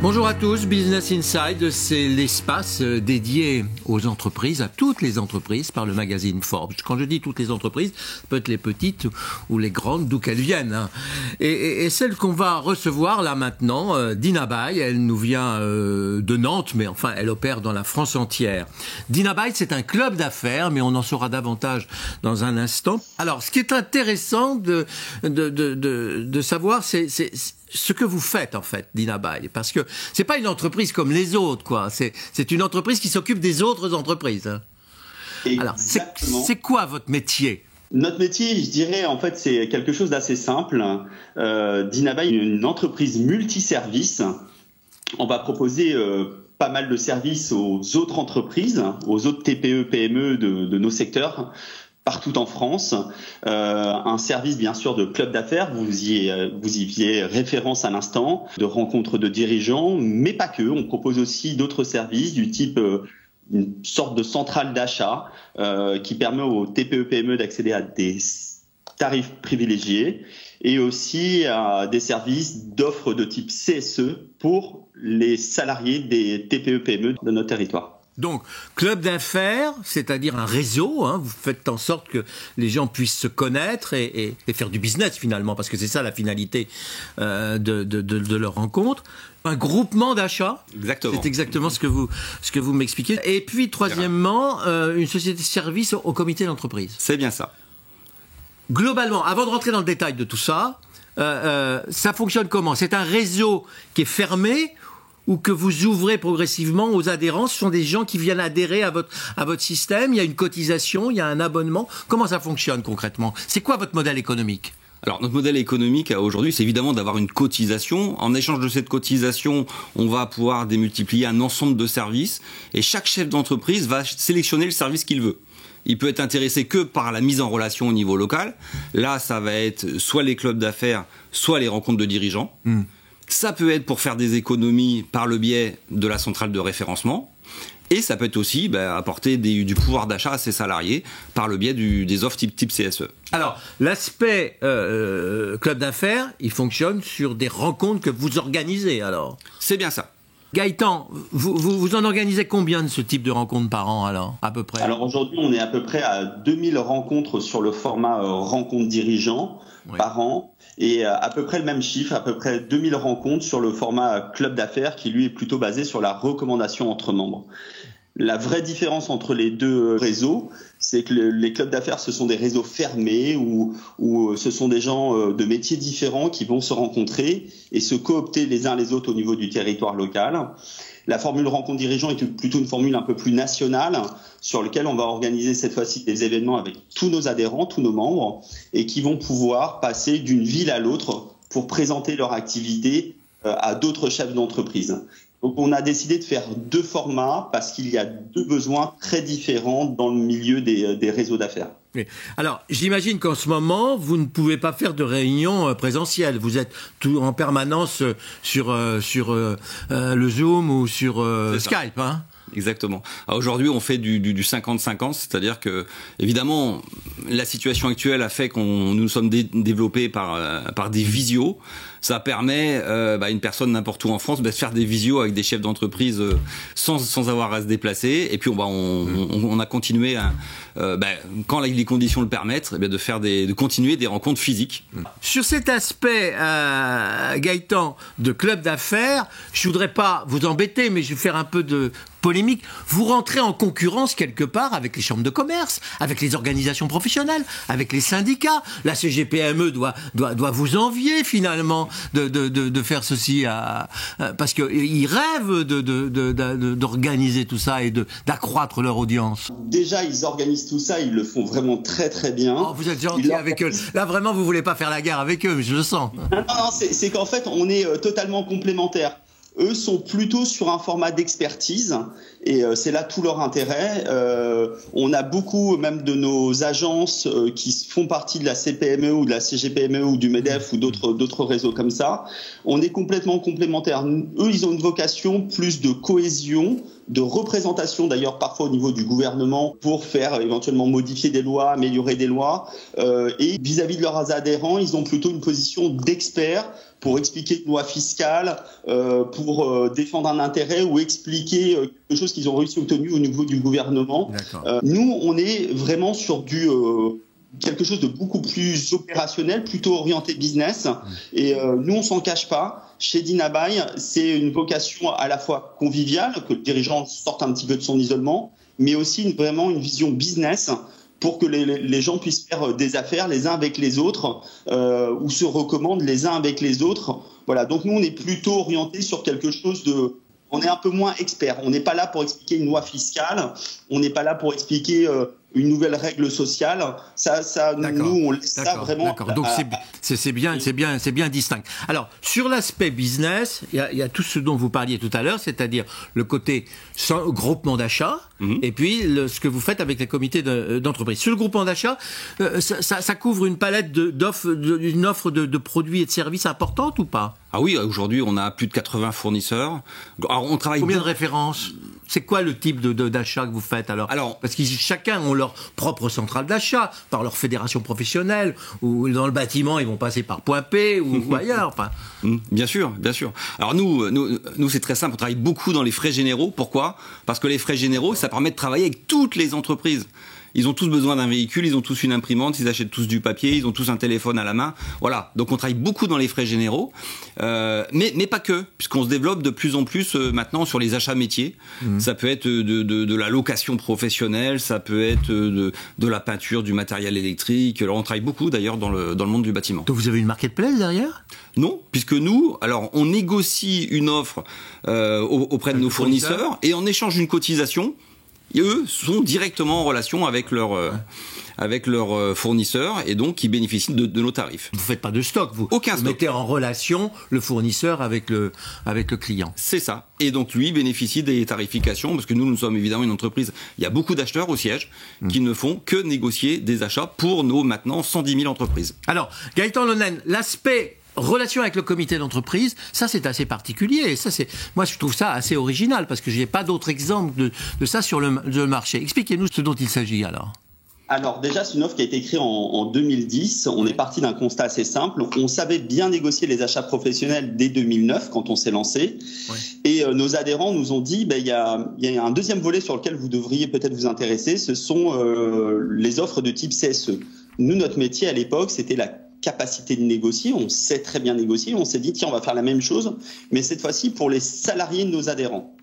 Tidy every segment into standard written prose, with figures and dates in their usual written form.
Bonjour à tous, Business Inside, c'est l'espace dédié aux entreprises, à toutes les entreprises par le magazine Forbes. Quand je dis toutes les entreprises, ça peut être les petites ou les grandes, d'où qu'elles viennent. Et celle qu'on va recevoir là maintenant, Dina Bay, elle nous vient de Nantes, mais enfin elle opère dans la France entière. Dina Bay, c'est un club d'affaires, mais on en saura davantage dans un instant. Alors, ce qui est intéressant de savoir, c'est ce que vous faites en fait, Dina Bay, parce que c'est pas une entreprise comme les autres, quoi. C'est une entreprise qui s'occupe des autres entreprises. Alors, c'est quoi votre métier ? Notre métier, je dirais, en fait, c'est quelque chose d'assez simple. Dina Bay est une entreprise multiservice. On va proposer pas mal de services aux autres entreprises, aux autres TPE, PME de nos secteurs, partout en France. Un service bien sûr de club d'affaires, vous y faisiez référence à l'instant, de rencontres de dirigeants, mais pas que. On propose aussi d'autres services du type une sorte de centrale d'achat qui permet aux TPE-PME d'accéder à des tarifs privilégiés et aussi à des services d'offres de type CSE pour les salariés des TPE-PME de notre territoire. Donc, club d'affaires, c'est-à-dire un réseau, hein, vous faites en sorte que les gens puissent se connaître et faire du business finalement, parce que c'est ça la finalité de leur rencontre. Un groupement d'achat. Exactement. C'est exactement ce que vous m'expliquez. Et puis, troisièmement, une société de service au comité d'entreprise. C'est bien ça. Globalement, avant de rentrer dans le détail de tout ça, ça fonctionne comment ? C'est un réseau qui est fermé ou que vous ouvrez progressivement aux adhérents? Ce sont des gens qui viennent adhérer à votre système? Il y a une cotisation, il y a un abonnement. Comment ça fonctionne concrètement? C'est quoi votre modèle économique? Alors, notre modèle économique aujourd'hui, c'est évidemment d'avoir une cotisation. En échange de cette cotisation, on va pouvoir démultiplier un ensemble de services et chaque chef d'entreprise va sélectionner le service qu'il veut. Il peut être intéressé que par la mise en relation au niveau local. Là, ça va être soit les clubs d'affaires, soit les rencontres de dirigeants. Ça peut être pour faire des économies par le biais de la centrale de référencement. Et ça peut être aussi apporter du pouvoir d'achat à ses salariés par le biais des offres type CSE. Alors, l'aspect club d'affaires, il fonctionne sur des rencontres que vous organisez alors? C'est bien ça. Gaëtan, vous en organisez combien de ce type de rencontres par an alors, à peu près? Alors aujourd'hui, on est à peu près à 2000 rencontres sur le format rencontre dirigeant par an. Et à peu près le même chiffre, à peu près 2000 rencontres sur le format club d'affaires qui lui est plutôt basé sur la recommandation entre membres. La vraie différence entre les deux réseaux, c'est que les clubs d'affaires, ce sont des réseaux fermés où ce sont des gens de métiers différents qui vont se rencontrer et se coopter les uns les autres au niveau du territoire local. La formule rencontre dirigeant est plutôt une formule un peu plus nationale sur laquelle on va organiser cette fois-ci des événements avec tous nos adhérents, tous nos membres et qui vont pouvoir passer d'une ville à l'autre pour présenter leur activité à d'autres chefs d'entreprise. Donc on a décidé de faire deux formats parce qu'il y a deux besoins très différents dans le milieu des réseaux d'affaires. Alors, j'imagine qu'en ce moment, vous ne pouvez pas faire de réunions présentielles. Vous êtes tout en permanence sur le Zoom ou sur Skype, hein ? Exactement. Alors aujourd'hui, on fait du 50-50, c'est-à-dire que, évidemment, la situation actuelle a fait qu'on nous sommes développés par des visios. Ça permet à une personne n'importe où en France de faire des visios avec des chefs d'entreprise sans avoir à se déplacer. Et puis on a continué quand les conditions le permettent, de continuer des rencontres physiques. Sur cet aspect, Gaëtan, de club d'affaires, je voudrais pas vous embêter, mais je vais faire un peu de polémique. Vous rentrez en concurrence quelque part avec les chambres de commerce, avec les organisations professionnelles, avec les syndicats. La CGPME doit vous envier finalement de faire ceci parce qu'ils rêvent d'organiser tout ça et d'accroître leur audience. Déjà, ils organisent tout ça, ils le font vraiment très très bien. Oh, vous êtes gentil avec eux. Là, vraiment, vous voulez pas faire la guerre avec eux, mais je le sens. Non, c'est qu'en fait, on est totalement complémentaires. Eux sont plutôt sur un format d'expertise et c'est là tout leur intérêt. On a beaucoup même de nos agences qui font partie de la CPME ou de la CGPME ou du MEDEF ou d'autres réseaux comme ça. On est complètement complémentaires. Eux, ils ont une vocation plus de cohésion de représentation d'ailleurs parfois au niveau du gouvernement pour faire éventuellement modifier des lois, améliorer des lois. Et vis-à-vis de leurs adhérents, ils ont plutôt une position d'experts pour expliquer une loi fiscale, pour défendre un intérêt ou expliquer quelque chose qu'ils ont réussi à obtenir au niveau du gouvernement. Nous, on est vraiment sur quelque chose de beaucoup plus opérationnel, plutôt orienté business. Et nous, on s'en cache pas. Chez Dinabuy, c'est une vocation à la fois conviviale, que le dirigeant sorte un petit peu de son isolement, mais aussi vraiment une vision business pour que les gens puissent faire des affaires les uns avec les autres ou se recommandent les uns avec les autres. Voilà. Donc nous, on est plutôt orienté sur quelque chose de... On est un peu moins expert. On n'est pas là pour expliquer une loi fiscale. On n'est pas là pour expliquer une nouvelle règle sociale. Ça, nous, on laisse ça vraiment. D'accord. Donc c'est bien distinct. Alors sur l'aspect business, il y a tout ce dont vous parliez tout à l'heure, c'est-à-dire le côté groupement d'achat, et puis ce que vous faites avec les comités d'entreprise. Sur le groupement d'achat, ça couvre une palette une offre de produits et de services importante ou pas? Ah oui, aujourd'hui on a plus de 80 fournisseurs. Alors, on travaille. Combien de références? C'est quoi le type d'achat que vous faites alors parce que chacun ont leur propre centrale d'achat, par leur fédération professionnelle, ou dans le bâtiment ils vont passer par Point P ou ailleurs. Enfin. Bien sûr. Alors nous c'est très simple, on travaille beaucoup dans les frais généraux. Pourquoi? Parce que les frais généraux, ça permet de travailler avec toutes les entreprises. Ils ont tous besoin d'un véhicule, ils ont tous une imprimante, ils achètent tous du papier, ils ont tous un téléphone à la main. Voilà, donc on travaille beaucoup dans les frais généraux, mais pas que, puisqu'on se développe de plus en plus maintenant sur les achats métiers. Ça peut être de la location professionnelle, ça peut être de la peinture, du matériel électrique. Alors on travaille beaucoup d'ailleurs dans le monde du bâtiment. Donc vous avez une marketplace derrière ? Non, puisque nous, alors on négocie une offre auprès de nos fournisseurs et en échange d'une cotisation, et eux sont directement en relation avec leurs fournisseurs et donc ils bénéficient de nos tarifs. Vous ne faites pas de stock, vous Aucun stock. Mettez en relation le fournisseur avec le client. C'est ça. Et donc lui bénéficie des tarifications parce que nous sommes évidemment une entreprise. Il y a beaucoup d'acheteurs au siège qui ne font que négocier des achats pour nos maintenant 110 000 entreprises. Alors, Gaëtan Lonen, l'aspect relation avec le comité d'entreprise, ça c'est assez particulier. Et ça moi je trouve ça assez original parce que je n'ai pas d'autres exemples de ça sur le marché. Expliquez-nous ce dont il s'agit alors. Alors déjà, c'est une offre qui a été créée en 2010. On est parti d'un constat assez simple. On savait bien négocier les achats professionnels dès 2009 quand on s'est lancé. Ouais. Et nos adhérents nous ont dit, il y a un deuxième volet sur lequel vous devriez peut-être vous intéresser. Ce sont les offres de type CSE. Nous, notre métier à l'époque, c'était la capacité de négocier. On sait très bien négocier. On s'est dit, tiens, on va faire la même chose, mais cette fois-ci pour les salariés de nos adhérents.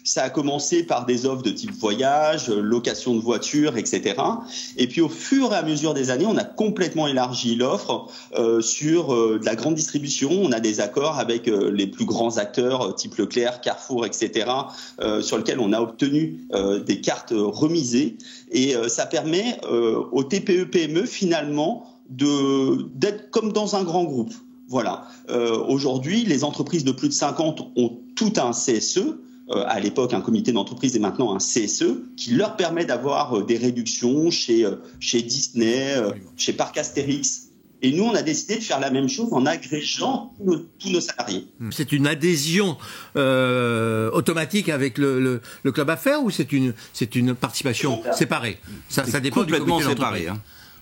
Ça a commencé par des offres de type voyage, location de voiture, etc. Et puis au fur et à mesure des années, on a complètement élargi l'offre sur de la grande distribution. On a des accords avec les plus grands acteurs type Leclerc, Carrefour, etc. Sur lesquels on a obtenu des cartes remisées. Et ça permet aux TPE-PME finalement d'être comme dans un grand groupe. Voilà. Aujourd'hui, les entreprises de plus de 50 ont tout un CSE. À l'époque un comité d'entreprise et maintenant un CSE qui leur permet d'avoir des réductions chez Disney, chez Parc Astérix. Et nous, on a décidé de faire la même chose en agrégeant tous nos salariés. C'est une adhésion automatique avec le club affaires ou c'est une participation séparée? Ça dépend du comité d'entreprise. Séparé.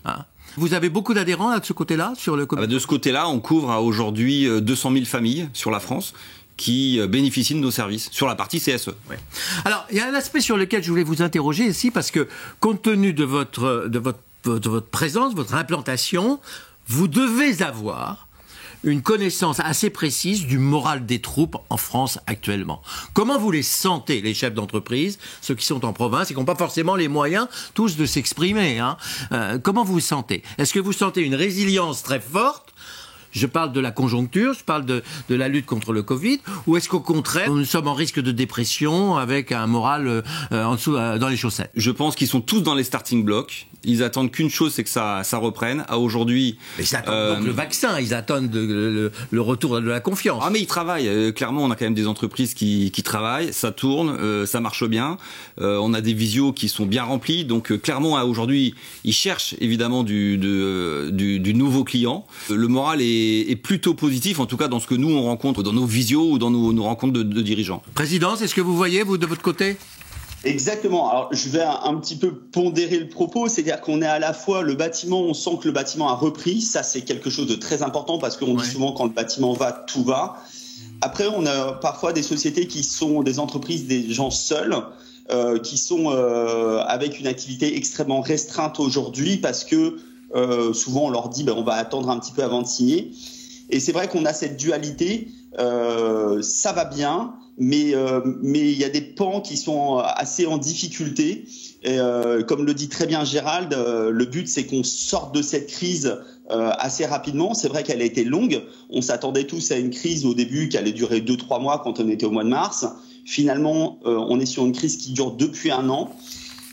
Ah. Vous avez beaucoup d'adhérents là, de ce côté-là sur le comité? De ce côté-là, on couvre à aujourd'hui 200 000 familles sur la France qui bénéficient de nos services sur la partie CSE. Ouais. Alors, il y a un aspect sur lequel je voulais vous interroger ici, parce que compte tenu de votre présence, votre implantation, vous devez avoir une connaissance assez précise du moral des troupes en France actuellement. Comment vous les sentez, les chefs d'entreprise, ceux qui sont en province et qui n'ont pas forcément les moyens tous de s'exprimer, hein. Comment vous vous sentez? Est-ce que vous sentez une résilience très forte? Je parle de la conjoncture, je parle de la lutte contre le Covid, ou est-ce qu'au contraire, nous sommes en risque de dépression avec un moral en dessous dans les chaussettes? Je pense qu'ils sont tous dans les starting blocks. Ils attendent qu'une chose, c'est que ça reprenne. À aujourd'hui... Mais ils attendent donc le vaccin, ils attendent le retour de la confiance. Ah mais ils travaillent. Clairement, on a quand même des entreprises qui travaillent, ça tourne, ça marche bien. On a des visios qui sont bien remplis. Donc clairement, aujourd'hui, ils cherchent évidemment du nouveau client. Le moral est est plutôt positif, en tout cas dans ce que nous on rencontre dans nos visios ou dans nos rencontres de dirigeants. Président, c'est ce que vous voyez, vous, de votre côté ? Exactement. Alors, je vais un petit peu pondérer le propos, c'est-à-dire qu'on est à la fois le bâtiment, on sent que le bâtiment a repris, ça c'est quelque chose de très important parce qu'on dit souvent quand le bâtiment va, tout va. Après, on a parfois des sociétés qui sont des entreprises, des gens seuls, qui sont avec une activité extrêmement restreinte aujourd'hui parce que souvent on leur dit on va attendre un petit peu avant de signer. Et c'est vrai qu'on a cette dualité, ça va bien. Mais il y a des pans qui sont assez en difficulté. Et, comme le dit très bien Gérald, le but c'est qu'on sorte de cette crise assez rapidement. C'est vrai qu'elle a été longue. On s'attendait tous à une crise au début qui allait durer 2-3 mois quand on était au mois de mars. Finalement, on est sur une crise qui dure depuis 1 an.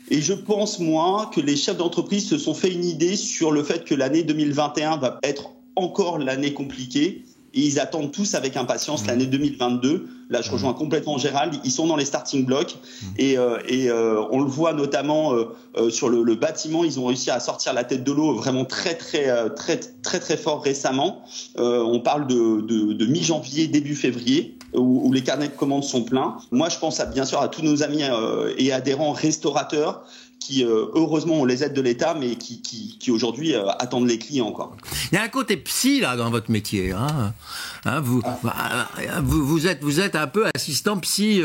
Et je pense, moi, que les chefs d'entreprise se sont fait une idée sur le fait que l'année 2021 va être encore l'année compliquée. Et ils attendent tous avec impatience l'année 2022. Là, je rejoins complètement Gérald. Ils sont dans les starting blocks et on le voit notamment sur le bâtiment. Ils ont réussi à sortir la tête de l'eau vraiment très fort récemment. On parle de mi-janvier, début février, où les carnets de commandes sont pleins. Moi, je pense bien sûr à tous nos amis et adhérents restaurateurs qui heureusement ont les aides de l'État, mais qui aujourd'hui attendent les clients, quoi. Il y a un côté psy là dans votre métier, hein. Vous êtes un peu assistant psy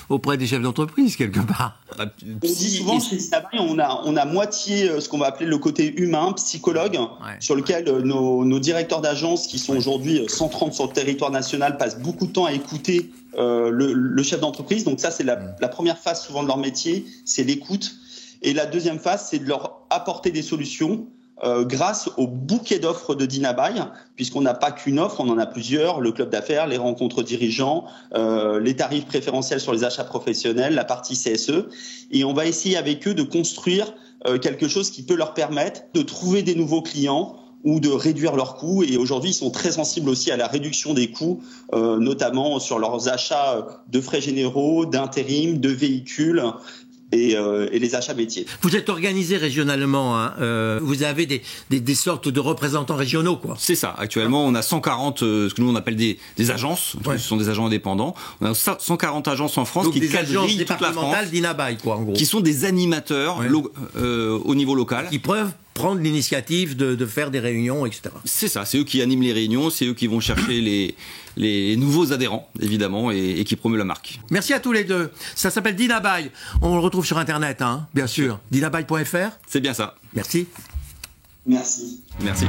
auprès des chefs d'entreprise quelque part. On dit souvent chez Dinabail, on a moitié ce qu'on va appeler le côté humain, psychologue, sur lequel nos directeurs d'agence qui sont aujourd'hui 130 sur le territoire national passent beaucoup de temps à écouter le chef d'entreprise. Donc ça, c'est la première phase souvent de leur métier, c'est l'écoute. Et la deuxième phase, c'est de leur apporter des solutions grâce au bouquet d'offres de Dinabail, puisqu'on n'a pas qu'une offre, on en a plusieurs, le club d'affaires, les rencontres dirigeants, les tarifs préférentiels sur les achats professionnels, la partie CSE. Et on va essayer avec eux de construire quelque chose qui peut leur permettre de trouver des nouveaux clients ou de réduire leurs coûts. Et aujourd'hui, ils sont très sensibles aussi à la réduction des coûts, notamment sur leurs achats de frais généraux, d'intérim, de véhicules, et les achats métiers. Vous êtes organisé régionalement, hein, vous avez des sortes de représentants régionaux, quoi. C'est ça. Actuellement, on a 140, ce que nous on appelle des agences. Ce sont des agents indépendants. On a 140 agences en France. Donc qui quadrillent toute la France. Dinabail, quoi, en gros. Qui sont des animateurs au niveau local. Qui peuvent prendre l'initiative de faire des réunions, etc. C'est ça. C'est eux qui animent les réunions. C'est eux qui vont chercher les nouveaux adhérents, évidemment, et qui promeuvent la marque. Merci à tous les deux. Ça s'appelle Dinabail. On le retrouve sur Internet, hein, bien sûr. Dinabail.fr. C'est bien ça. Merci. Merci. Merci.